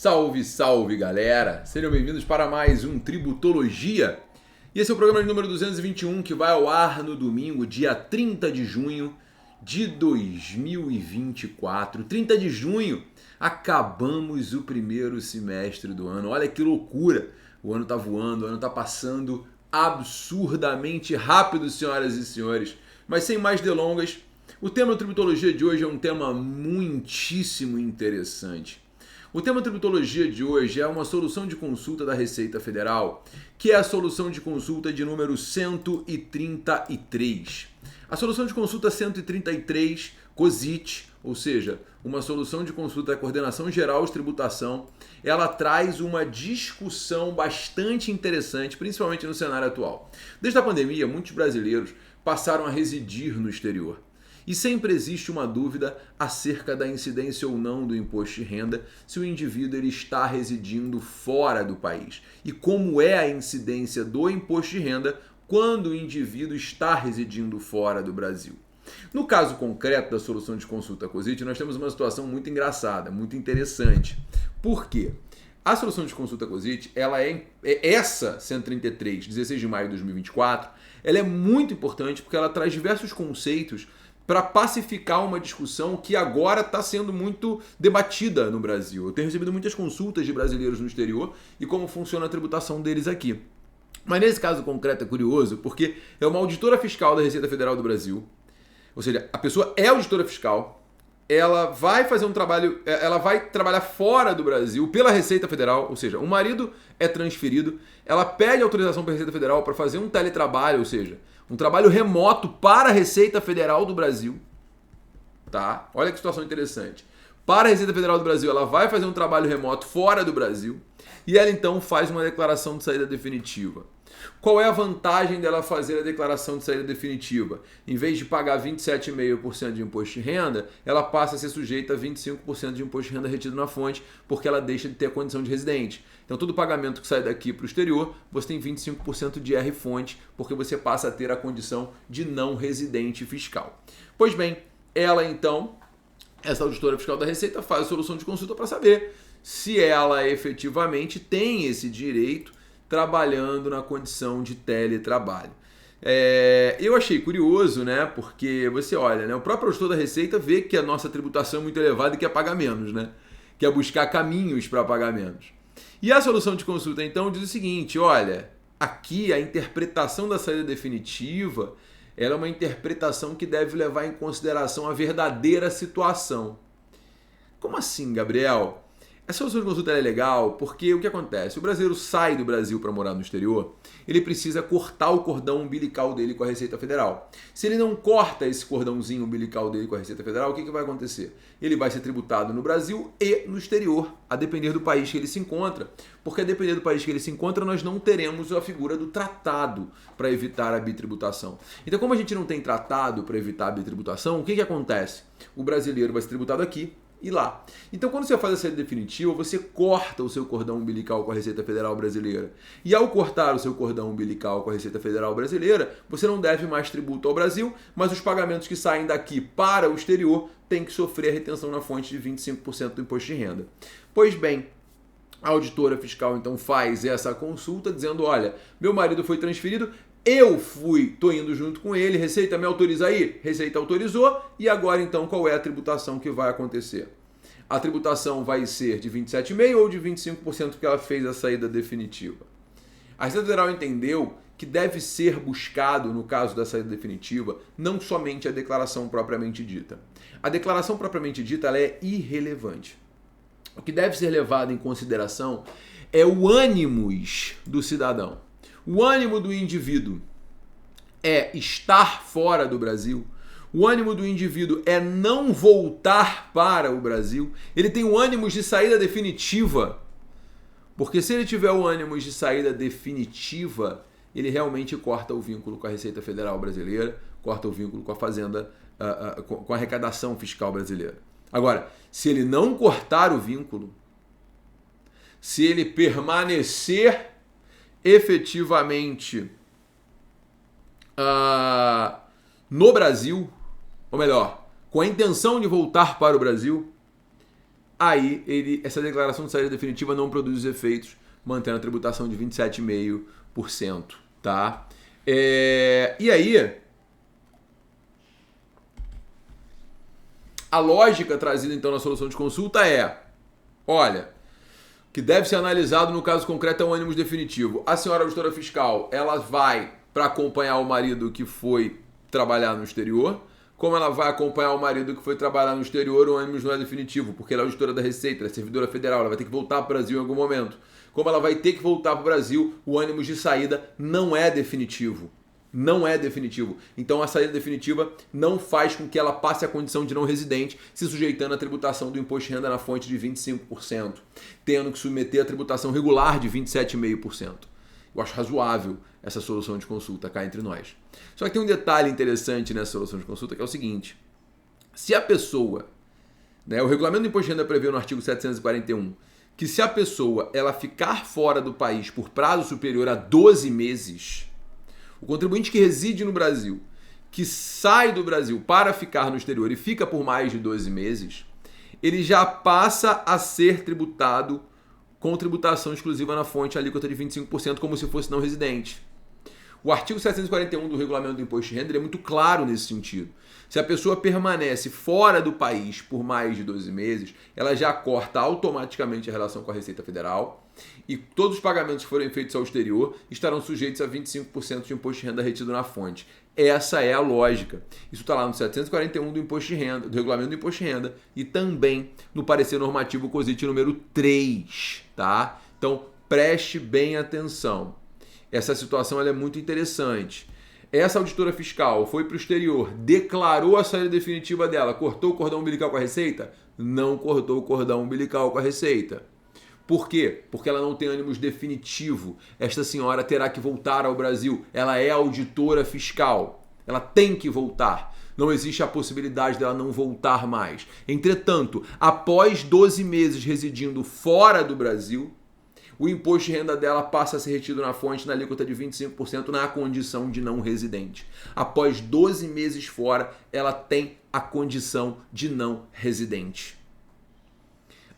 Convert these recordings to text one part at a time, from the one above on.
Salve, salve galera! Sejam bem-vindos para mais um Tributologia. E esse é o programa de número 221 que vai ao ar no domingo, dia 30 de junho de 2024. 30 de junho, acabamos o primeiro semestre do ano. Olha que loucura! O ano tá voando, o ano tá passando absurdamente rápido, senhoras e senhores. Mas sem mais delongas, o tema da Tributologia de hoje é um tema muitíssimo interessante. O tema Tributologia de hoje é uma solução de consulta da Receita Federal, que é a solução de consulta de número 133. A solução de consulta 133, COSIT, ou seja, uma solução de consulta da Coordenação Geral de Tributação, ela traz uma discussão bastante interessante, principalmente no cenário atual. Desde a pandemia, muitos brasileiros passaram a residir no exterior. E sempre existe uma dúvida acerca da incidência ou não do imposto de renda se o indivíduo ele está residindo fora do país. E como é a incidência do imposto de renda quando o indivíduo está residindo fora do Brasil. No caso concreto da solução de consulta COSIT, nós temos uma situação muito engraçada, muito interessante. Por quê? A solução de consulta COSIT, ela essa 133, 16 de maio de 2024, ela é muito importante porque ela traz diversos conceitos para pacificar uma discussão que agora está sendo muito debatida no Brasil. Eu tenho recebido muitas consultas de brasileiros no exterior e como funciona a tributação deles aqui. Mas nesse caso concreto é curioso porque é uma auditora fiscal da Receita Federal do Brasil, ou seja, a pessoa é auditora fiscal, ela vai fazer um trabalho, ela vai trabalhar fora do Brasil pela Receita Federal, ou seja, o marido é transferido, ela pede autorização para a Receita Federal para fazer um teletrabalho, ou seja, um trabalho remoto para a Receita Federal do Brasil, tá? Olha que situação interessante. Para a Receita Federal do Brasil, ela vai fazer um trabalho remoto fora do Brasil e ela então faz uma declaração de saída definitiva. Qual é a vantagem dela fazer a declaração de saída definitiva? Em vez de pagar 27,5% de imposto de renda, ela passa a ser sujeita a 25% de imposto de renda retido na fonte, porque ela deixa de ter a condição de residente. Então, todo pagamento que sai daqui para o exterior, você tem 25% de R-fonte, porque você passa a ter a condição de não residente fiscal. Pois bem, ela então, essa auditora fiscal da Receita, faz a solução de consulta para saber se ela efetivamente tem esse direito trabalhando na condição de teletrabalho. Eu achei curioso, né? Porque você olha, né? O próprio auditor da Receita vê que a nossa tributação é muito elevada e quer pagar menos, né? Quer buscar caminhos para pagar menos. E a solução de consulta, então, diz o seguinte, olha, aqui a interpretação da saída definitiva ela é uma interpretação que deve levar em consideração a verdadeira situação. Como assim, Gabriel? Essa solução de consulta é legal porque o que acontece? O brasileiro sai do Brasil para morar no exterior, ele precisa cortar o cordão umbilical dele com a Receita Federal. Se ele não corta esse cordãozinho umbilical dele com a Receita Federal, o que vai acontecer? Ele vai ser tributado no Brasil e no exterior, a depender do país que ele se encontra. Porque a depender do país que ele se encontra, nós não teremos a figura do tratado para evitar a bitributação. Então, como a gente não tem tratado para evitar a bitributação, o que acontece? O brasileiro vai ser tributado aqui e lá. Então, quando você faz a saída definitiva, você corta o seu cordão umbilical com a Receita Federal Brasileira. E ao cortar o seu cordão umbilical com a Receita Federal Brasileira, você não deve mais tributo ao Brasil, mas os pagamentos que saem daqui para o exterior têm que sofrer a retenção na fonte de 25% do imposto de renda. Pois bem, a auditora fiscal então faz essa consulta dizendo, olha, meu marido foi transferido, tô indo junto com ele, Receita me autoriza aí? Receita autorizou, e agora então qual é a tributação que vai acontecer? A tributação vai ser de 27,5% ou de 25% porque ela fez a saída definitiva. A Receita Federal entendeu que deve ser buscado, no caso da saída definitiva, não somente a declaração propriamente dita. A declaração propriamente dita ela é irrelevante. O que deve ser levado em consideração é o ânimos do cidadão. O ânimo do indivíduo é estar fora do Brasil. O ânimo do indivíduo é não voltar para o Brasil. Ele tem o ânimo de saída definitiva. Porque se ele tiver o ânimo de saída definitiva, ele realmente corta o vínculo com a Receita Federal Brasileira, corta o vínculo com a Fazenda, com a arrecadação fiscal brasileira. Agora, se ele não cortar o vínculo, se ele permanecer efetivamente no Brasil, ou melhor, com a intenção de voltar para o Brasil, aí essa declaração de saída definitiva não produz os efeitos, mantendo a tributação de 27,5%, tá? E aí, a lógica trazida então na solução de consulta é, olha, que deve ser analisado no caso concreto é o ônibus definitivo. A senhora auditora fiscal, ela vai para acompanhar o marido que foi trabalhar no exterior. Como ela vai acompanhar o marido que foi trabalhar no exterior, o ônibus não é definitivo, porque ela é auditora da Receita, ela é servidora federal, ela vai ter que voltar para o Brasil em algum momento. Como ela vai ter que voltar para o Brasil, o ônibus de saída não é definitivo. Não é definitivo. Então a saída definitiva não faz com que ela passe a condição de não residente, se sujeitando à tributação do imposto de renda na fonte de 25%, tendo que submeter a tributação regular de 27,5%. Eu acho razoável essa solução de consulta cá entre nós. Só que tem um detalhe interessante nessa solução de consulta, que é o seguinte: se a pessoa, o regulamento do imposto de renda prevê no artigo 741, que se a pessoa ela ficar fora do país por prazo superior a 12 meses, o contribuinte que reside no Brasil, que sai do Brasil para ficar no exterior e fica por mais de 12 meses, ele já passa a ser tributado com tributação exclusiva na fonte, alíquota de 25%, como se fosse não residente. O artigo 741 do regulamento do imposto de renda é muito claro nesse sentido. Se a pessoa permanece fora do país por mais de 12 meses, ela já corta automaticamente a relação com a Receita Federal e todos os pagamentos que forem feitos ao exterior estarão sujeitos a 25% de imposto de renda retido na fonte. Essa é a lógica. Isso está lá no 741 do imposto de renda, do regulamento do imposto de renda e também no parecer normativo COSIT número 3, tá? Então, preste bem atenção. Essa situação ela é muito interessante. Essa auditora fiscal foi para o exterior, declarou a saída definitiva dela, cortou o cordão umbilical com a Receita? Não cortou o cordão umbilical com a Receita. Por quê? Porque ela não tem ônibus definitivo. Esta senhora terá que voltar ao Brasil. Ela é auditora fiscal. Ela tem que voltar. Não existe a possibilidade dela não voltar mais. Entretanto, após 12 meses residindo fora do Brasil, o imposto de renda dela passa a ser retido na fonte na alíquota de 25% na condição de não residente. Após 12 meses fora, ela tem a condição de não residente.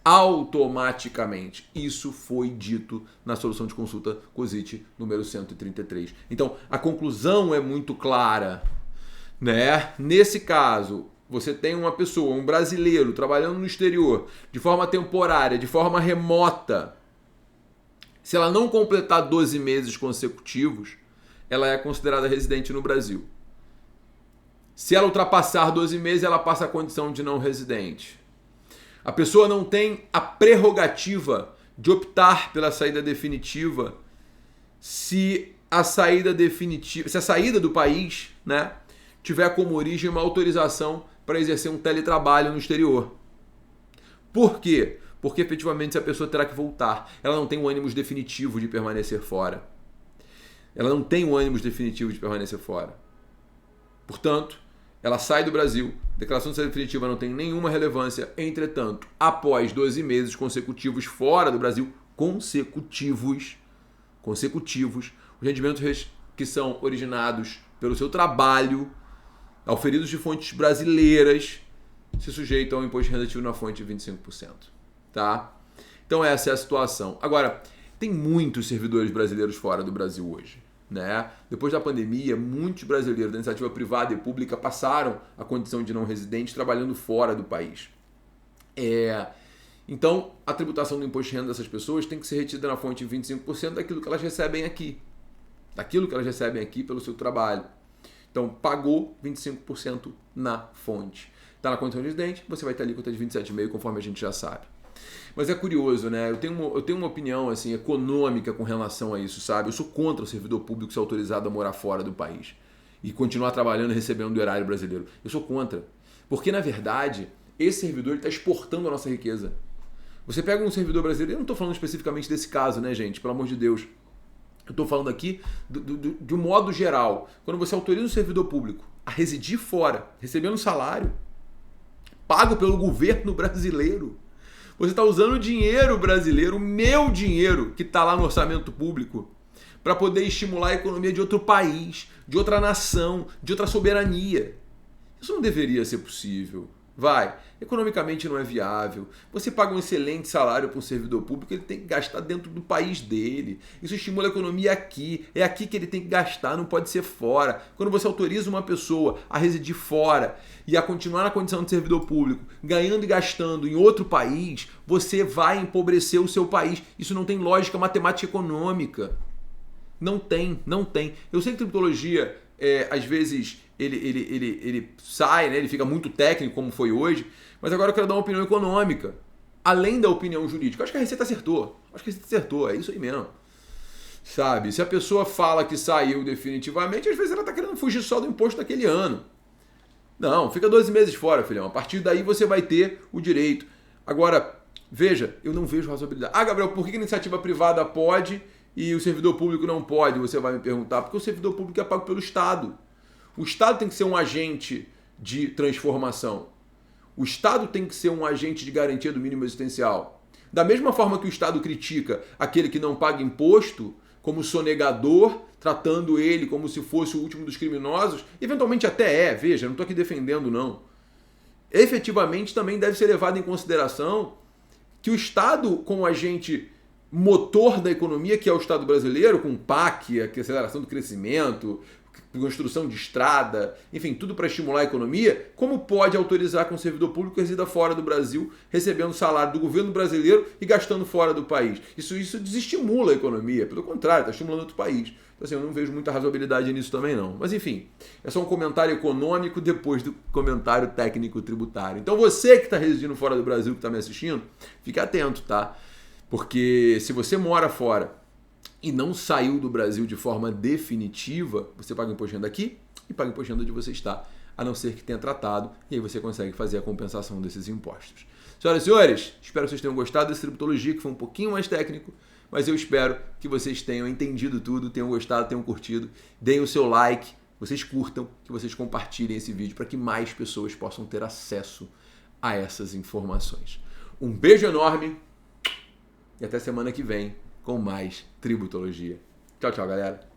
Automaticamente. Isso foi dito na solução de consulta COSIT número 133. Então, a conclusão é muito clara, né? Nesse caso, você tem uma pessoa, um brasileiro, trabalhando no exterior, de forma temporária, de forma remota. Se ela não completar 12 meses consecutivos, ela é considerada residente no Brasil. Se ela ultrapassar 12 meses, ela passa a condição de não residente. A pessoa não tem a prerrogativa de optar pela saída definitiva se a saída do país, tiver como origem uma autorização para exercer um teletrabalho no exterior. Por quê? Porque efetivamente a pessoa terá que voltar. Ela não tem um ônibus definitivo de permanecer fora. Portanto, ela sai do Brasil, declaração de saída definitiva não tem nenhuma relevância. Entretanto, após 12 meses consecutivos fora do Brasil, consecutivos, os rendimentos que são originados pelo seu trabalho, auferidos de fontes brasileiras, se sujeitam ao imposto de renda retido na fonte de 25%. Tá? Então essa é a situação. Agora, tem muitos servidores brasileiros fora do Brasil hoje, Depois da pandemia, muitos brasileiros da iniciativa privada e pública passaram a condição de não residente trabalhando fora do país. Então, a tributação do imposto de renda dessas pessoas tem que ser retida na fonte de 25% daquilo que elas recebem aqui. Pelo seu trabalho. Então, pagou 25% na fonte. Está na condição de residente, você vai ter alíquota de 27,5%, conforme a gente já sabe. Mas é curioso, Eu tenho uma opinião assim, econômica com relação a isso, sabe? Eu sou contra o servidor público ser autorizado a morar fora do país e continuar trabalhando e recebendo do erário brasileiro. Eu sou contra. Porque, na verdade, esse servidor está exportando a nossa riqueza. Você pega um servidor brasileiro, eu não estou falando especificamente desse caso, gente? Pelo amor de Deus. Eu estou falando aqui de um modo geral. Quando você autoriza um servidor público a residir fora, recebendo salário, pago pelo governo brasileiro, você está usando o dinheiro brasileiro, o meu dinheiro, que está lá no orçamento público, para poder estimular a economia de outro país, de outra nação, de outra soberania. Isso não deveria ser possível. Vai. Economicamente não é viável. Você paga um excelente salário para um servidor público, ele tem que gastar dentro do país dele. Isso estimula a economia aqui. É aqui que ele tem que gastar, não pode ser fora. Quando você autoriza uma pessoa a residir fora e a continuar na condição de servidor público, ganhando e gastando em outro país, você vai empobrecer o seu país. Isso não tem lógica matemática econômica. Não tem, não tem. Eu sei que tributologia, às vezes, ele sai, né? Ele fica muito técnico, como foi hoje, mas agora eu quero dar uma opinião econômica, além da opinião jurídica. Eu acho que a Receita acertou. É isso aí mesmo. Sabe? Se a pessoa fala que saiu definitivamente, às vezes ela está querendo fugir só do imposto daquele ano. Não, fica 12 meses fora, filhão. A partir daí você vai ter o direito. Agora, veja, eu não vejo razoabilidade. Ah, Gabriel, por que a iniciativa privada pode e o servidor público não pode? Você vai me perguntar. Porque o servidor público é pago pelo Estado. O Estado tem que ser um agente de transformação. O Estado tem que ser um agente de garantia do mínimo existencial. Da mesma forma que o Estado critica aquele que não paga imposto como sonegador, tratando ele como se fosse o último dos criminosos, eventualmente até veja, não estou aqui defendendo não. Efetivamente também deve ser levado em consideração que o Estado como agente motor da economia, que é o Estado brasileiro, com PAC, a aceleração do crescimento, construção de estrada, enfim, tudo para estimular a economia, como pode autorizar que um servidor público resida fora do Brasil, recebendo salário do governo brasileiro e gastando fora do país? Isso desestimula a economia, pelo contrário, está estimulando outro país. Então, assim, eu não vejo muita razoabilidade nisso também não. Mas, enfim, é só um comentário econômico depois do comentário técnico tributário. Então, você que está residindo fora do Brasil, que está me assistindo, fique atento, tá? Porque se você mora fora e não saiu do Brasil de forma definitiva, você paga imposto de renda aqui e paga imposto de renda onde você está, a não ser que tenha tratado, e aí você consegue fazer a compensação desses impostos. Senhoras e senhores, espero que vocês tenham gostado desse Tributologia, que foi um pouquinho mais técnico, mas eu espero que vocês tenham entendido tudo, tenham gostado, tenham curtido. Deem o seu like, vocês curtam, que vocês compartilhem esse vídeo para que mais pessoas possam ter acesso a essas informações. Um beijo enorme e até semana que vem com mais Tributologia. Tchau, tchau, galera.